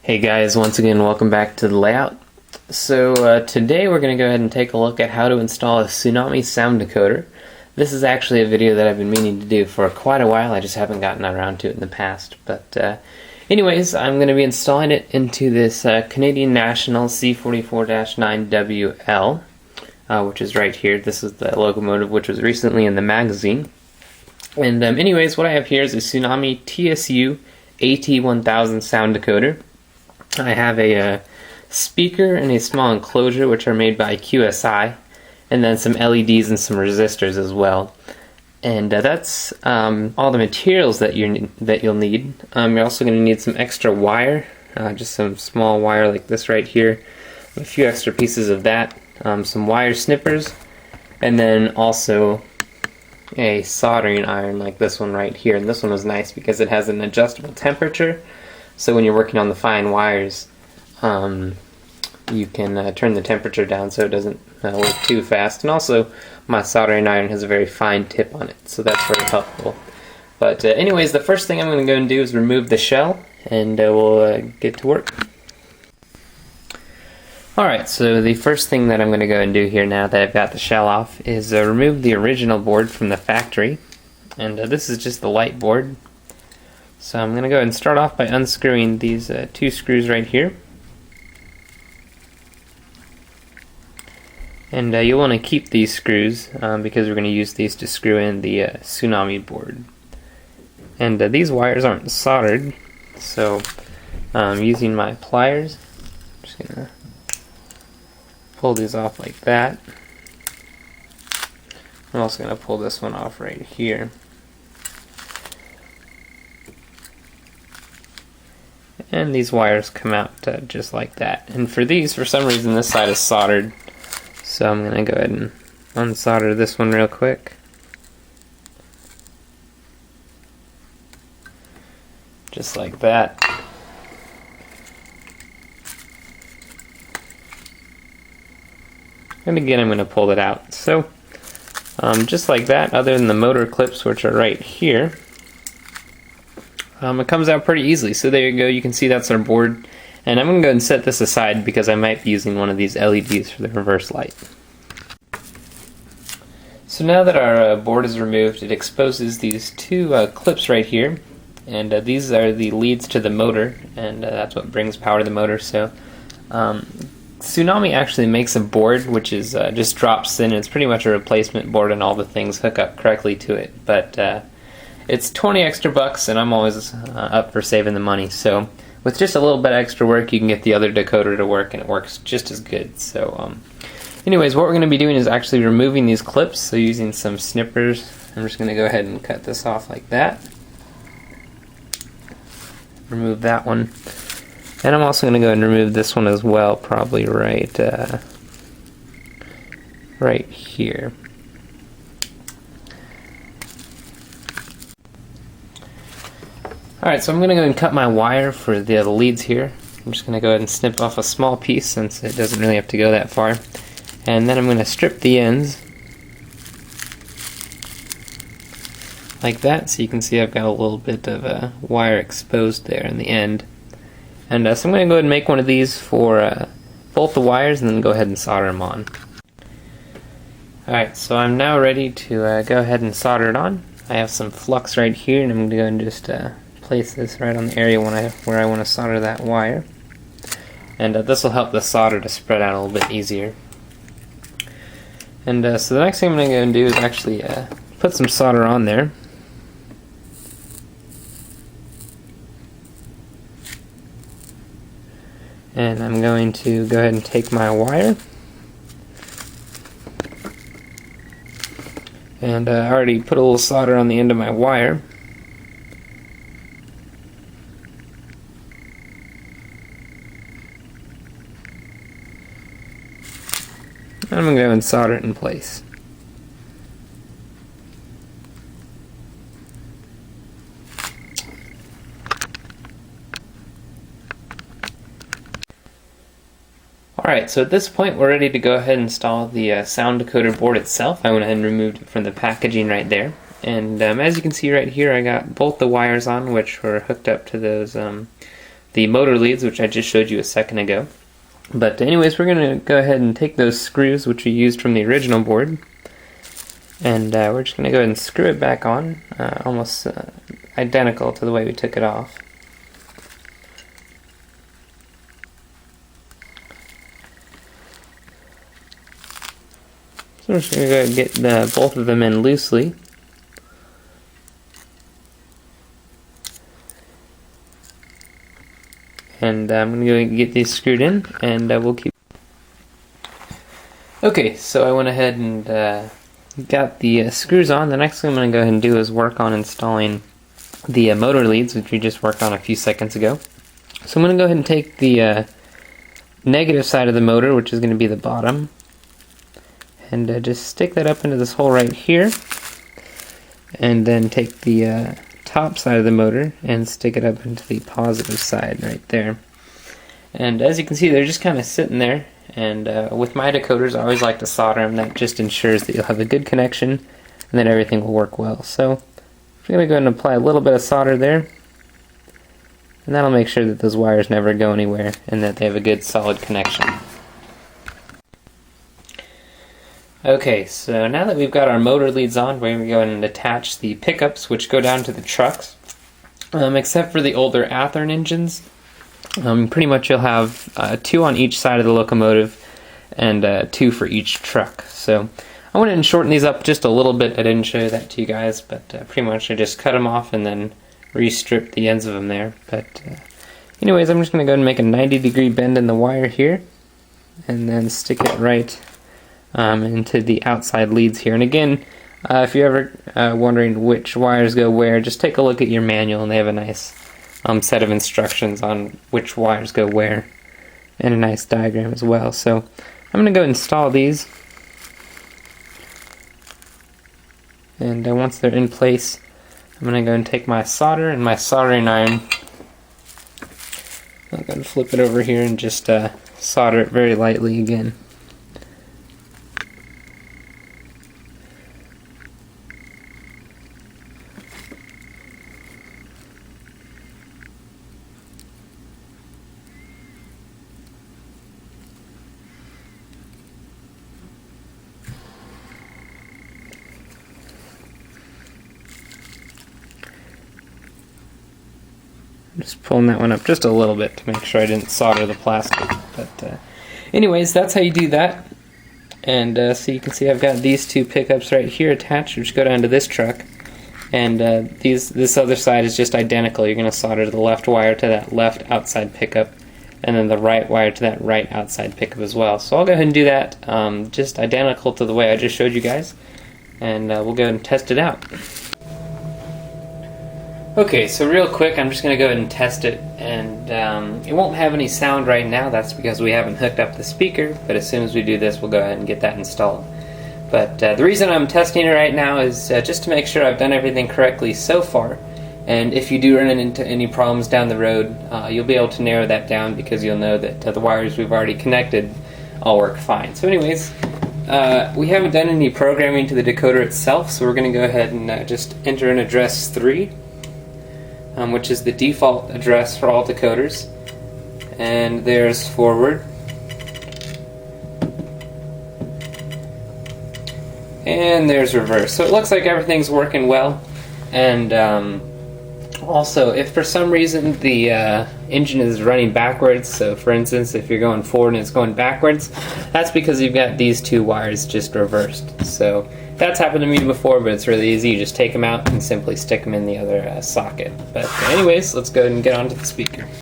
Hey guys, once again welcome back to the layout. So today we're going to go ahead and take a look at how to install a Tsunami sound decoder. This is actually a video that I've been meaning to do for quite a while, I just haven't gotten around to it in the past. But anyways, I'm going to be installing it into this Canadian National C44-9WL, which is right here. This is the locomotive which was recently in the magazine. And anyways, what I have here is a Tsunami TSU AT1000 sound decoder. I have a speaker and a small enclosure which are made by QSI, and then some LEDs and some resistors as well. And that's all the materials that you'll need. You're also going to need some extra wire, just some small wire like this right here, a few extra pieces of that, some wire snippers, and then also a soldering iron like this one right here. And this one was nice because it has an adjustable temperature, so when you're working on the fine wires, you can turn the temperature down so it doesn't work too fast. And also, my soldering iron has a very fine tip on it, so that's very helpful. But anyways, the first thing I'm going to go and do is remove the shell, and we'll get to work. Alright, so the first thing that I'm going to go and do here now that I've got the shell off is remove the original board from the factory. And this is just the light board. So I'm going to go ahead and start off by unscrewing these two screws right here. And you'll want to keep these screws because we're going to use these to screw in the Tsunami board. And these wires aren't soldered, so using my pliers, I'm just going to pull these off like that. I'm also going to pull this one off right here. And these wires come out just like that. And for these, for some reason, this side is soldered. So I'm going to go ahead and unsolder this one real quick. Just like that. And again, I'm going to pull it out. So, just like that, other than the motor clips, which are right here, it comes out pretty easily. So there you go, you can see that's our board. And I'm going to go ahead and set this aside because I might be using one of these LEDs for the reverse light. So now that our board is removed, it exposes these two clips right here. And these are the leads to the motor, and that's what brings power to the motor. So Tsunami actually makes a board which is just drops in. It's pretty much a replacement board, and all the things hook up correctly to it. But it's 20 extra bucks, and I'm always up for saving the money. So with just a little bit extra work, you can get the other decoder to work, and it works just as good. So anyways, what we're going to be doing is actually removing these clips. So using some snippers, I'm just going to go ahead and cut this off like that. Remove that one. And I'm also going to go ahead and remove this one as well, probably right here. Alright, so I'm going to go ahead and cut my wire for the leads here. I'm just going to go ahead and snip off a small piece since it doesn't really have to go that far. And then I'm going to strip the ends like that, so you can see I've got a little bit of wire exposed there in the end. And so I'm going to go ahead and make one of these for both the wires, and then go ahead and solder them on. Alright, so I'm now ready to go ahead and solder it on. I have some flux right here, and I'm going to go and just place this right on the area where I want to solder that wire. And this will help the solder to spread out a little bit easier. And so the next thing I'm going to go and do is actually put some solder on there. And I'm going to go ahead and take my wire. And I already put a little solder on the end of my wire. I'm going to go and solder it in place. Alright, so at this point we're ready to go ahead and install the sound decoder board itself. I went ahead and removed it from the packaging right there. And as you can see right here, I got both the wires on, which were hooked up to those the motor leads, which I just showed you a second ago. But anyways, we're going to go ahead and take those screws, which we used from the original board, and we're just going to go ahead and screw it back on, almost identical to the way we took it off. So we're just going to go ahead and get both of them in loosely. And I'm going to go get these screwed in, and we'll keep. Okay, so I went ahead and got the screws on. The next thing I'm going to go ahead and do is work on installing the motor leads, which we just worked on a few seconds ago. So I'm going to go ahead and take the negative side of the motor, which is going to be the bottom, and just stick that up into this hole right here, and then take the top side of the motor and stick it up into the positive side right there. And as you can see, they're just kind of sitting there, and with my decoders I always like to solder them. That just ensures that you'll have a good connection and that everything will work well. So I'm going to go ahead and apply a little bit of solder there, and that'll make sure that those wires never go anywhere and that they have a good solid connection. Okay, so now that we've got our motor leads on, we're going to go ahead and attach the pickups, which go down to the trucks. Except for the older Athearn engines, pretty much you'll have 2 on each side of the locomotive and 2 for each truck. So I went ahead and shortened these up just a little bit. I didn't show that to you guys, but pretty much I just cut them off and then re-stripped the ends of them there. But anyways, I'm just going to go ahead and make a 90-degree bend in the wire here, and then stick it right into the outside leads here. And again, if you're ever wondering which wires go where, just take a look at your manual, and they have a nice set of instructions on which wires go where, and a nice diagram as well. So I'm going to go install these, and once they're in place, I'm going to go and take my solder and my soldering iron. I'm going to flip it over here and just solder it very lightly again. Just pulling that one up just a little bit to make sure I didn't solder the plastic. But anyways, that's how you do that. And so you can see I've got these 2 pickups right here attached, which go down to this truck. And this other side is just identical. You're going to solder the left wire to that left outside pickup, and then the right wire to that right outside pickup as well. So I'll go ahead and do that just identical to the way I just showed you guys. And we'll go ahead and test it out. Okay, so real quick, I'm just going to go ahead and test it, and it won't have any sound right now. That's because we haven't hooked up the speaker, but as soon as we do this, we'll go ahead and get that installed. But the reason I'm testing it right now is just to make sure I've done everything correctly so far, and if you do run into any problems down the road, you'll be able to narrow that down because you'll know that the wires we've already connected all work fine. So anyways, we haven't done any programming to the decoder itself, so we're going to go ahead and just enter in address 3. Which is the default address for all decoders. And there's forward. And there's reverse. So it looks like everything's working well. And also, if for some reason the engine is running backwards, so for instance, if you're going forward and it's going backwards, that's because you've got these 2 wires just reversed. So that's happened to me before, but it's really easy. You just take them out and simply stick them in the other socket. But anyways, let's go ahead and get onto the speaker.